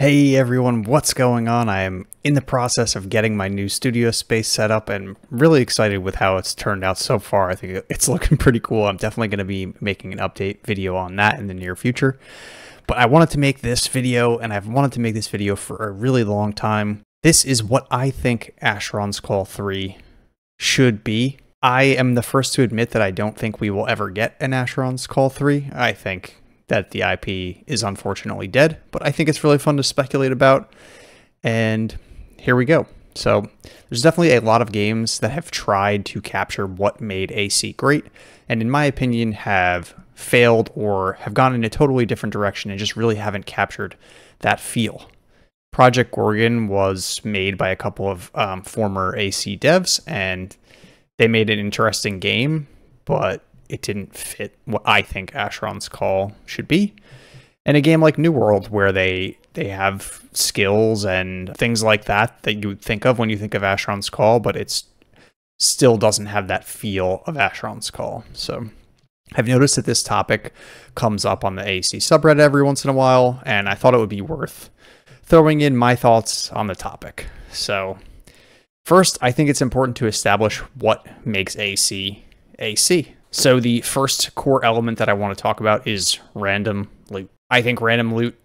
Hey everyone, what's going on? I am in the process of getting my new studio space set up and really excited with how it's turned out so far. I think it's looking pretty cool. I'm definitely going to be making an update video on that in the near future. But I wanted to make this video, and I've wanted to make this video for a really long time. This is what I think Asheron's Call 3 should be. I am the first to admit that I don't think we will ever get an Asheron's Call 3. I think that the IP is unfortunately dead, but I think it's really fun to speculate about, and here we go. So there's definitely a lot of games that have tried to capture what made AC great, and in my opinion have failed or have gone in a totally different direction and just really haven't captured that feel. Project Gorgon was made by a couple of former AC devs, and they made an interesting game, but it didn't fit what I think Asheron's Call should be. And a game like New World, where they have skills and things like that you would think of when you think of Asheron's Call, but it's still doesn't have that feel of Asheron's Call. So I've noticed that this topic comes up on the AC subreddit every once in a while, and I thought it would be worth throwing in my thoughts on the topic. So first, I think it's important to establish what makes AC AC. So the first core element that I want to talk about is random loot. I think random loot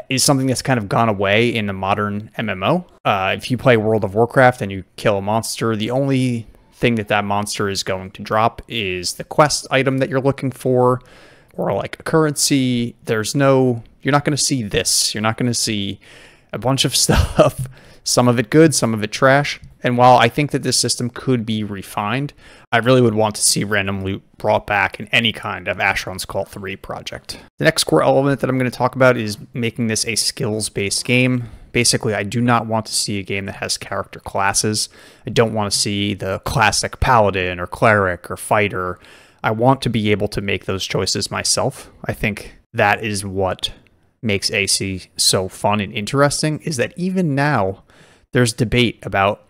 is something that's kind of gone away in the modern MMO. If you play World of Warcraft and you kill a monster, the only thing that monster is going to drop is the quest item that you're looking for, or like a currency. You're not going to see this. You're not going to see a bunch of stuff, some of it good, some of it trash. And while I think that this system could be refined, I really would want to see random loot brought back in any kind of Asheron's Call 3 project. The next core element that I'm going to talk about is making this a skills-based game. Basically, I do not want to see a game that has character classes. I don't want to see the classic paladin or cleric or fighter. I want to be able to make those choices myself. I think that is what makes AC so fun and interesting, is that even now there's debate about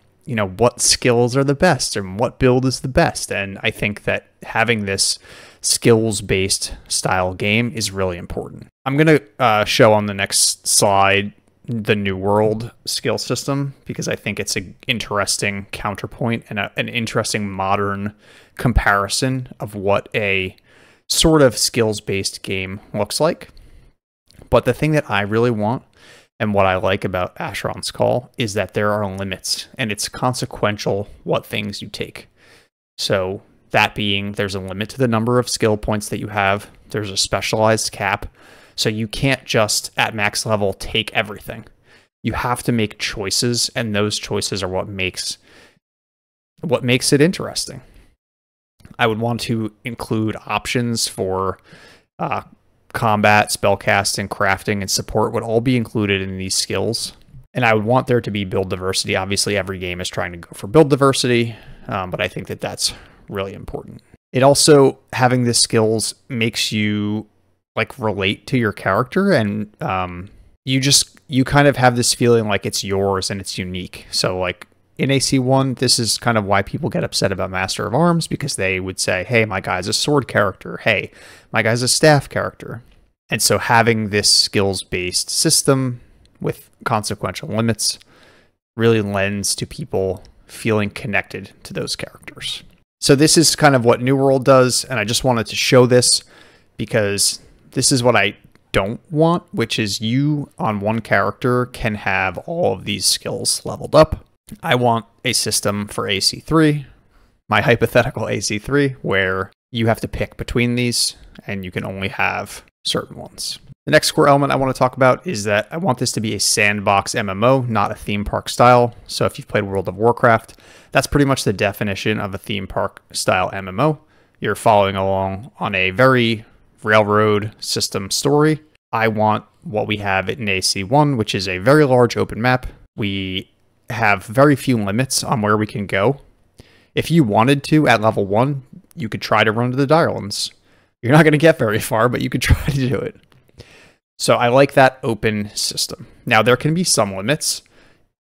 what skills are the best and what build is the best. And I think that having this skills-based style game is really important. I'm going to show on the next slide the New World skill system, because I think it's an interesting counterpoint and an interesting modern comparison of what a sort of skills-based game looks like. But the thing that I really want, and what I like about Asheron's Call, is that there are limits, and it's consequential what things you take. So that being, there's a limit to the number of skill points that you have. There's a specialized cap. So you can't just, at max level, take everything. You have to make choices, and those choices are what makes it interesting. I would want to include options for combat, spellcasting, crafting, and support would all be included in these skills. And I would want there to be build diversity. Obviously, every game is trying to go for build diversity, but I think that that's really important. It also, having the skills makes you relate to your character, and you kind of have this feeling like it's yours and it's unique. So in AC1, this is kind of why people get upset about Master of Arms, because they would say, hey, my guy's a sword character. Hey, my guy's a staff character. And so having this skills-based system with consequential limits really lends to people feeling connected to those characters. So this is kind of what New World does, and I just wanted to show this because this is what I don't want, which is you on one character can have all of these skills leveled up. I want a system for AC3, my hypothetical AC3, where you have to pick between these and you can only have certain ones. The next core element I want to talk about is that I want this to be a sandbox MMO, not a theme park style. So if you've played World of Warcraft, that's pretty much the definition of a theme park style MMO. You're following along on a very railroad system story. I want what we have in AC1, which is a very large open map. We have very few limits on where we can go. If you wanted to, at level 1, you could try to run to the Direlands. You're not going to get very far, but you could try to do it. So I like that open system. Now, there can be some limits.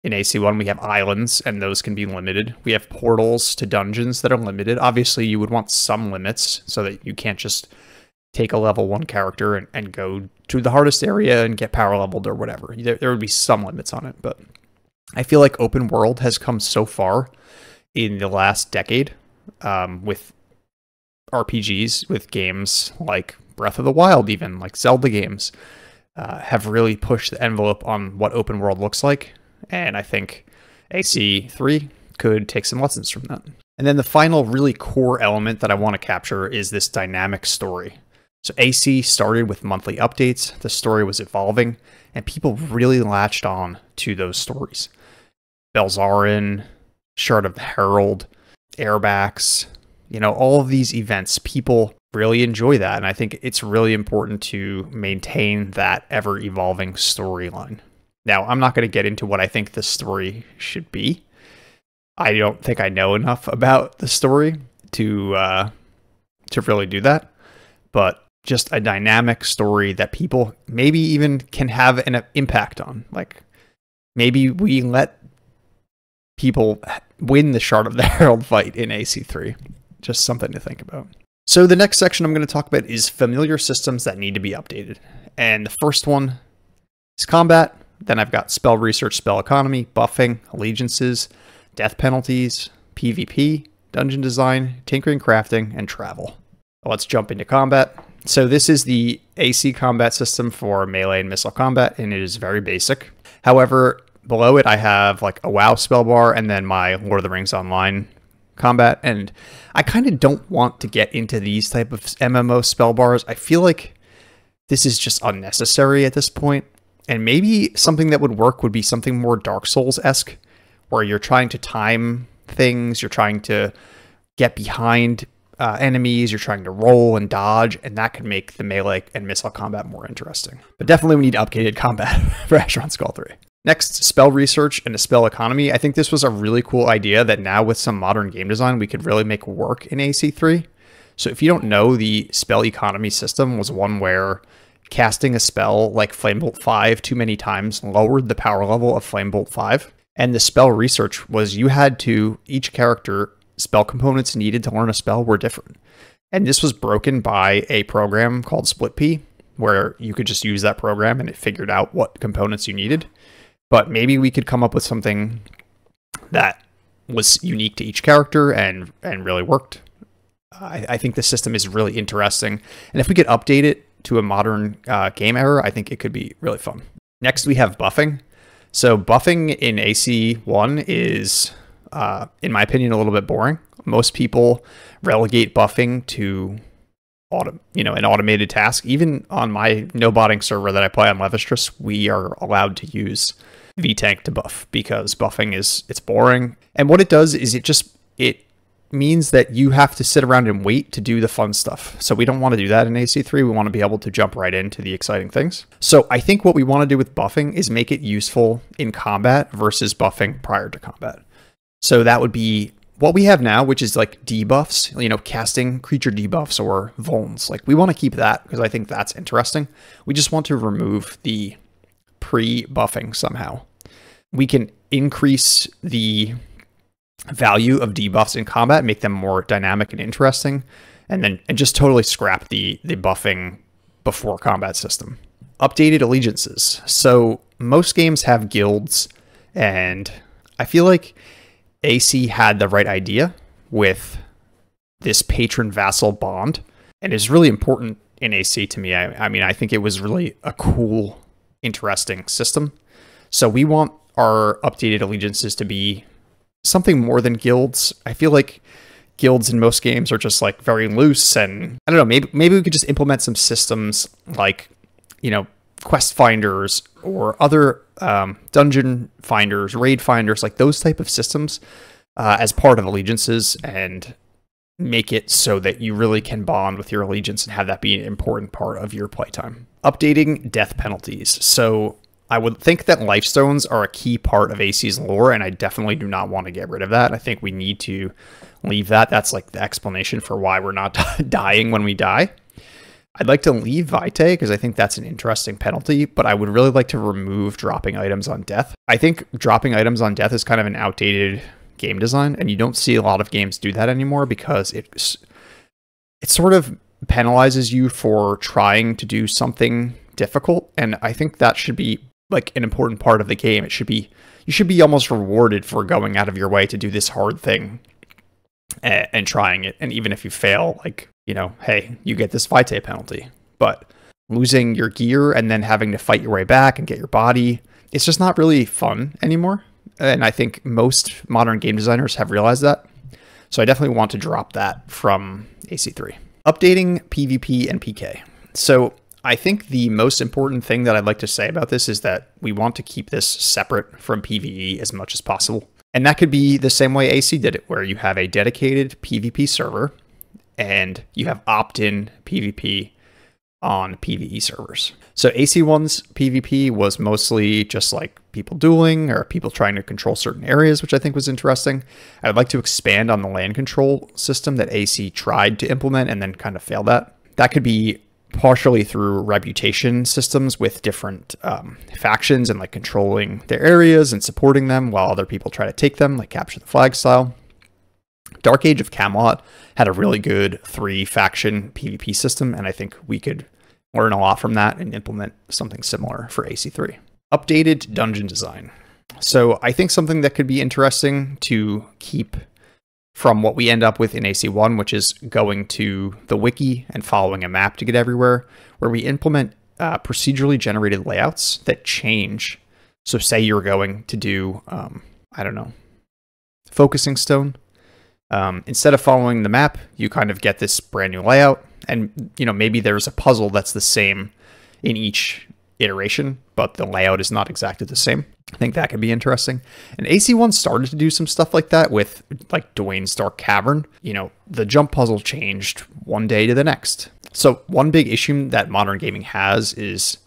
In AC1, we have islands, and those can be limited. We have portals to dungeons that are limited. Obviously, you would want some limits so that you can't just take a level 1 character and go to the hardest area and get power leveled or whatever. There would be some limits on it, but I feel like open world has come so far in the last decade with RPGs, with games like Breath of the Wild, even like Zelda games, have really pushed the envelope on what open world looks like. And I think AC3 could take some lessons from that. And then the final really core element that I want to capture is this dynamic story. So AC started with monthly updates, the story was evolving, and people really latched on to those stories. Belzarin, Shard of the Herald, Airbacks, all of these events, people really enjoy that. And I think it's really important to maintain that ever-evolving storyline. Now, I'm not going to get into what I think the story should be. I don't think I know enough about the story to really do that. But just a dynamic story that people maybe even can have an impact on. Like, maybe we let people win the Shard of the Herald fight in AC3. Just something to think about. So the next section I'm going to talk about is familiar systems that need to be updated. And the first one is combat. Then I've got spell research, spell economy, buffing, allegiances, death penalties, PvP, dungeon design, tinkering, crafting, and travel. Let's jump into combat. So this is the AC combat system for melee and missile combat, and it is very basic. However, below it I have like a WoW spell bar and then my Lord of the Rings Online combat, and I kind of don't want to get into these type of MMO spell bars. I feel like this is just unnecessary at this point, and maybe something that would work would be something more Dark Souls-esque, where you're trying to time things, you're trying to get behind enemies, you're trying to roll and dodge, and that could make the melee and missile combat more interesting. But definitely we need updated combat for Asheron Skull 3. Next, spell research and a spell economy. I think this was a really cool idea that now with some modern game design, we could really make work in AC3. So if you don't know, the spell economy system was one where casting a spell like Flamebolt 5 too many times lowered the power level of Flamebolt 5. And the spell research was you had to, each character, spell components needed to learn a spell were different. And this was broken by a program called SplitP, where you could just use that program and it figured out what components you needed. But maybe we could come up with something that was unique to each character and really worked. I think the system is really interesting. And if we could update it to a modern game era, I think it could be really fun. Next, we have buffing. So buffing in AC1 is, in my opinion, a little bit boring. Most people relegate buffing to an automated task. Even on my no-botting server that I play on Levistris, we are allowed to use V-Tank to buff because buffing it's boring. And what it does is it means that you have to sit around and wait to do the fun stuff. So we don't want to do that in AC3. We want to be able to jump right into the exciting things. So I think what we want to do with buffing is make it useful in combat versus buffing prior to combat. So that would be what we have now, which is like debuffs, casting creature debuffs or vulns. Like we want to keep that because I think that's interesting. We just want to remove the pre-buffing somehow. We can increase the value of debuffs in combat, make them more dynamic and interesting, and just totally scrap the buffing before combat system. Updated allegiances. So most games have guilds, and I feel like AC had the right idea with this patron-vassal bond, and it's really important in AC to me. I mean, I think it was really a cool, interesting system. So we want our updated allegiances to be something more than guilds. I feel like guilds in most games are just like very loose, and I don't know, maybe we could just implement some systems like, quest finders or other dungeon finders, raid finders, like those type of systems as part of allegiances, and make it so that you really can bond with your allegiance and have that be an important part of your playtime. Updating death penalties. So I would think that life stones are a key part of AC's lore, and I definitely do not want to get rid of that. I think we need to leave that. That's like the explanation for why we're not dying when we die. I'd like to leave Vitae because I think that's an interesting penalty, but I would really like to remove dropping items on death. I think dropping items on death is kind of an outdated game design, and you don't see a lot of games do that anymore because it sort of penalizes you for trying to do something difficult, and I think that should be like an important part of the game. You should be almost rewarded for going out of your way to do this hard thing and trying it. And even if you fail, like, you know, hey, you get this vitae penalty. But losing your gear and then having to fight your way back and get your body, it's just not really fun anymore. And I think most modern game designers have realized that. So I definitely want to drop that from AC3. Updating PvP and PK. So I think the most important thing that I'd like to say about this is that we want to keep this separate from PvE as much as possible. And that could be the same way AC did it, where you have a dedicated PvP server and you have opt-in PvP on PvE servers. So AC1's PvP was mostly just like people dueling or people trying to control certain areas, which I think was interesting. I would like to expand on the land control system that AC tried to implement and then kind of failed at. That could be partially through reputation systems with different factions and like controlling their areas and supporting them while other people try to take them, like capture the flag style. Dark Age of Camelot had a really good 3-faction PvP system, and I think we could learn a lot from that and implement something similar for AC3. Updated dungeon design. So I think something that could be interesting to keep from what we end up with in AC1, which is going to the wiki and following a map to get everywhere, where we implement procedurally generated layouts that change. So say you're going to do, I don't know, focusing stone. Instead of following the map, you kind of get this brand new layout, and you know, maybe there's a puzzle that's the same in each iteration, but the layout is not exactly the same. I think that could be interesting. And AC1 started to do some stuff like that with like Dwayne's Dark Cavern. You know, the jump puzzle changed one day to the next. So one big issue that modern gaming has is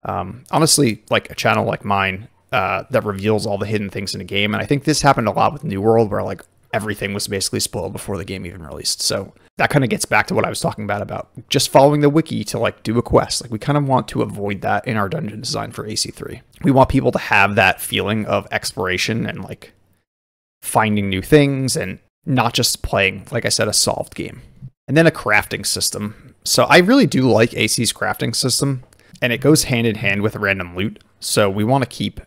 honestly, like a channel like mine that reveals all the hidden things in a game. And I think this happened a lot with New World, where like everything was basically spoiled before the game even released. So that kind of gets back to what I was talking about just following the wiki to like do a quest. Like we kind of want to avoid that in our dungeon design for AC3. We want people to have that feeling of exploration and like finding new things and not just playing, like I said, a solved game. And then a crafting system. So I really do like AC's crafting system, and it goes hand in hand with random loot. So we want to keep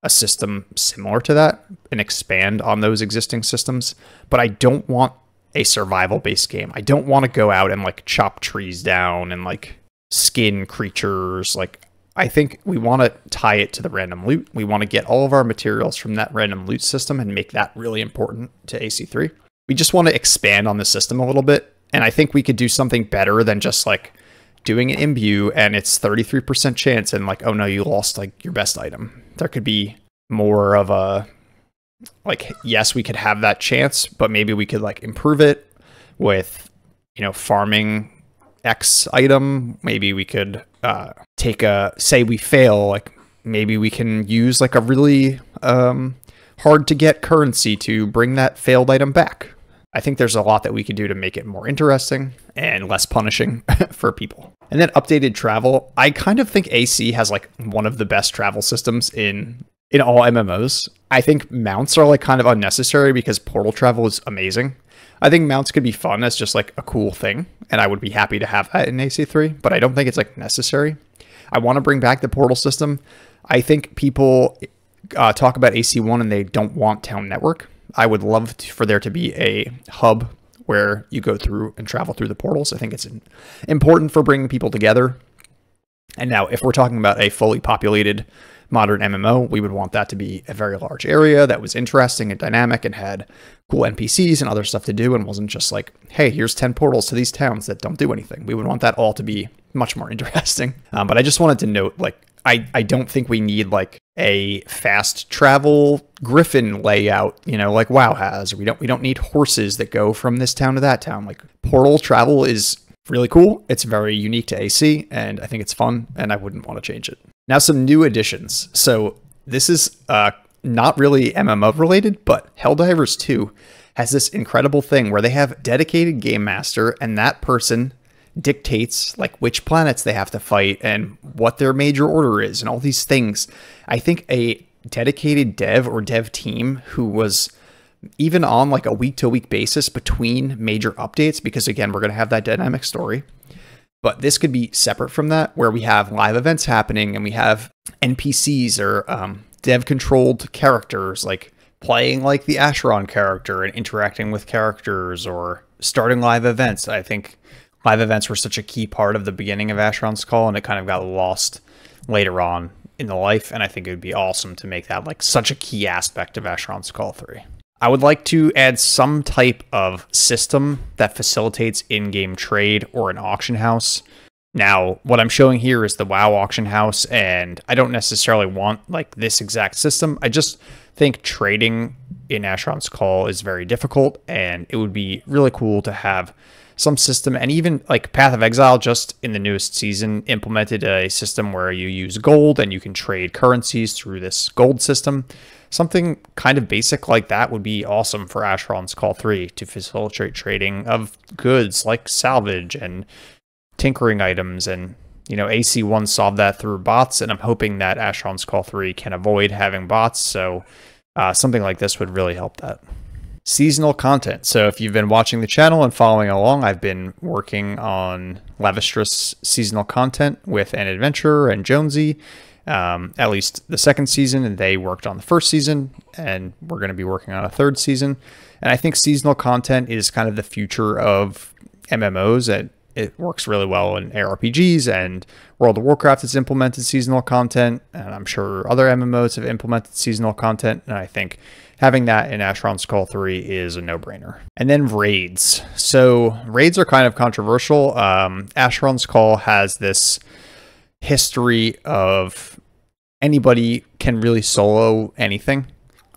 a system similar to that and expand on those existing systems. But I don't want a survival-based game. I don't want to go out and like chop trees down and like skin creatures. Like I think we want to tie it to the random loot. We want to get all of our materials from that random loot system and make that really important to AC3. We just want to expand on the system a little bit. And I think we could do something better than just like doing an imbue and it's 33% chance and like, oh no, you lost like your best item. There could be more of a, like, yes, we could have that chance, but maybe we could like improve it with, you know, farming X item. Maybe we could take say we fail, like maybe we can use like a really hard to get currency to bring that failed item back. I think there's a lot that we could do to make it more interesting and less punishing for people. And then updated travel. I kind of think AC has like one of the best travel systems in all MMOs. I think mounts are like kind of unnecessary because portal travel is amazing. I think mounts could be fun as just like a cool thing, and I would be happy to have that in AC3, but I don't think it's like necessary. I want to bring back the portal system. I think people talk about AC1 and they don't want town network. I would love for there to be a hub where you go through and travel through the portals. I think it's important for bringing people together. And now if we're talking about a fully populated modern MMO, we would want that to be a very large area that was interesting and dynamic and had cool NPCs and other stuff to do and wasn't just like, hey, here's 10 portals to these towns that don't do anything. We would want that all to be much more interesting. But I just wanted to note, like, I don't think we need like a fast travel griffin layout, you know, like WoW has. We don't need horses that go from this town to that town. Like portal travel is really cool. It's very unique to AC, and I think it's fun, and I wouldn't want to change it. Now, some new additions. So this is not really MMO related, but Helldivers 2 has this incredible thing where they have dedicated game master, and that person dictates like which planets they have to fight and what their major order is and all these things. I think a dedicated dev or dev team who was even on like a week-to-week basis between major updates, because again, we're going to have that dynamic story. But this could be separate from that, where we have live events happening and we have NPCs or dev-controlled characters, like playing like the Asheron character and interacting with characters, or starting live events. I think live events were such a key part of the beginning of Asheron's Call, and it kind of got lost later on in the life. And I think it would be awesome to make that like such a key aspect of Asheron's Call 3. I would like to add some type of system that facilitates in-game trade or an auction house. Now, what I'm showing here is the WoW auction house, and I don't necessarily want like this exact system. I just think trading in Asheron's Call is very difficult, and it would be really cool to have some system. And even like Path of Exile just in the newest season implemented a system where you use gold and you can trade currencies through this gold system. Something kind of basic like that would be awesome for Asheron's Call 3 to facilitate trading of goods like salvage and tinkering items. And, you know, AC1 solved that through bots, and I'm hoping that Asheron's Call 3 can avoid having bots. So something like this would really help that. Seasonal content. So if you've been watching the channel and following along, I've been working on Lavistrous seasonal content with An Adventurer and Jonesy. At least the second season, and they worked on the first season, and we're going to be working on a third season. And I think seasonal content is kind of the future of MMOs, and it works really well in ARPGs, and World of Warcraft has implemented seasonal content, and I'm sure other MMOs have implemented seasonal content, and I think having that in Asheron's Call 3 is a no-brainer. And then raids. So raids are kind of controversial. Asheron's Call has this history of anybody can really solo anything.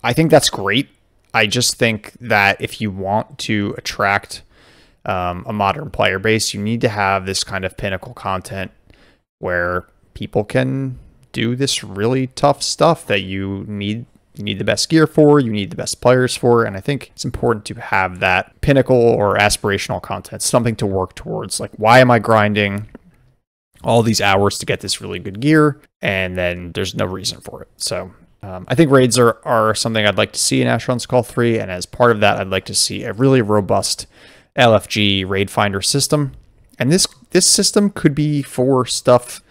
I think that's great. I just think that if you want to attract a modern player base, you need to have this kind of pinnacle content where people can do this really tough stuff that you need the best gear for, you need the best players for, and I think it's important to have that pinnacle or aspirational content, something to work towards. Like, why am I grinding all these hours to get this really good gear, and then there's no reason for it? So I think raids are something I'd like to see in Asheron's Call 3, and as part of that, I'd like to see a really robust LFG raid finder system. And this system could be for stuff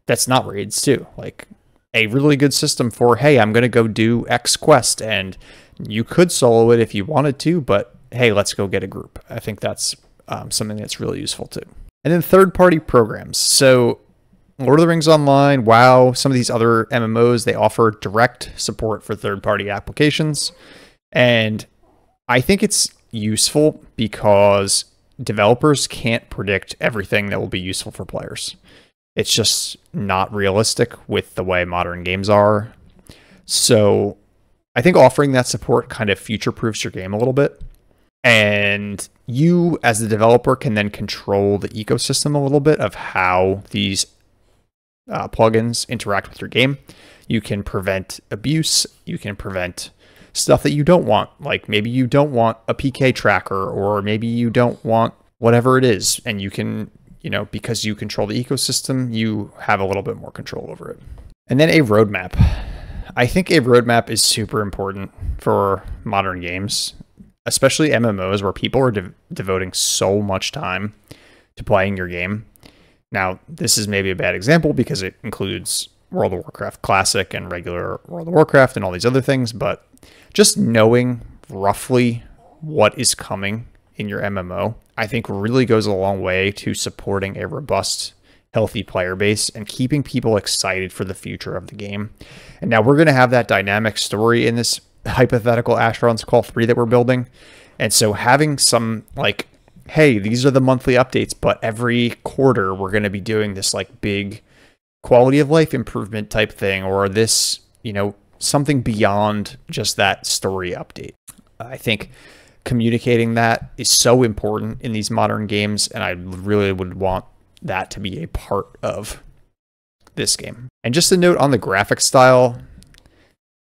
that's not raids too, like a really good system for, hey, I'm going to go do X quest, and you could solo it if you wanted to, but hey, let's go get a group. I think that's something that's really useful too. And then third-party programs. So Lord of the Rings Online, WoW, some of these other MMOs, they offer direct support for third-party applications. And I think it's useful because developers can't predict everything that will be useful for players. It's just not realistic with the way modern games are. So I think offering that support kind of future-proofs your game a little bit. And you, as the developer, can then control the ecosystem a little bit of how these plugins interact with your game. You can prevent abuse. You can prevent stuff that you don't want. Like maybe you don't want a PK tracker, or maybe you don't want whatever it is. And you can, you know, because you control the ecosystem, you have a little bit more control over it. And then a roadmap. I think a roadmap is super important for modern games, especially MMOs, where people are devoting so much time to playing your game. Now, this is maybe a bad example because it includes World of Warcraft Classic and regular World of Warcraft and all these other things, but just knowing roughly what is coming in your MMO, I think really goes a long way to supporting a robust, healthy player base and keeping people excited for the future of the game. And now we're going to have that dynamic story in this hypothetical Asheron's Call 3 that we're building. And so having some like, hey, these are the monthly updates, but every quarter we're going to be doing this like big quality of life improvement type thing, or this, you know, something beyond just that story update. I think communicating that is so important in these modern games, and I really would want that to be a part of this game. And just a note on the graphic style,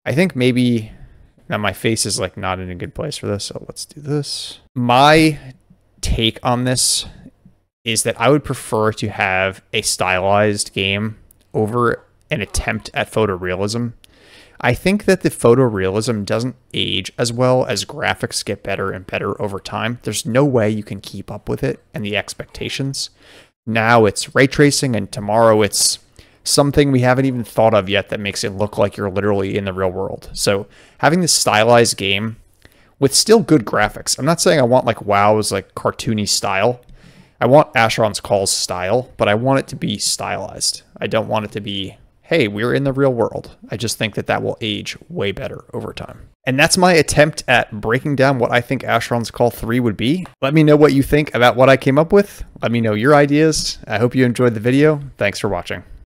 I think maybe, now my face is like not in a good place for this, so let's do this. My take on this is that I would prefer to have a stylized game over an attempt at photorealism. I think that the photorealism doesn't age as well as graphics get better and better over time. There's no way you can keep up with it and the expectations. Now it's ray tracing, and tomorrow it's something we haven't even thought of yet that makes it look like you're literally in the real world. So having this stylized game with still good graphics. I'm not saying I want like WoW's like cartoony style. I want Asheron's Call's style, but I want it to be stylized. I don't want it to be, hey, we're in the real world. I just think that that will age way better over time. And that's my attempt at breaking down what I think Asheron's Call 3 would be. Let me know what you think about what I came up with. Let me know your ideas. I hope you enjoyed the video. Thanks for watching.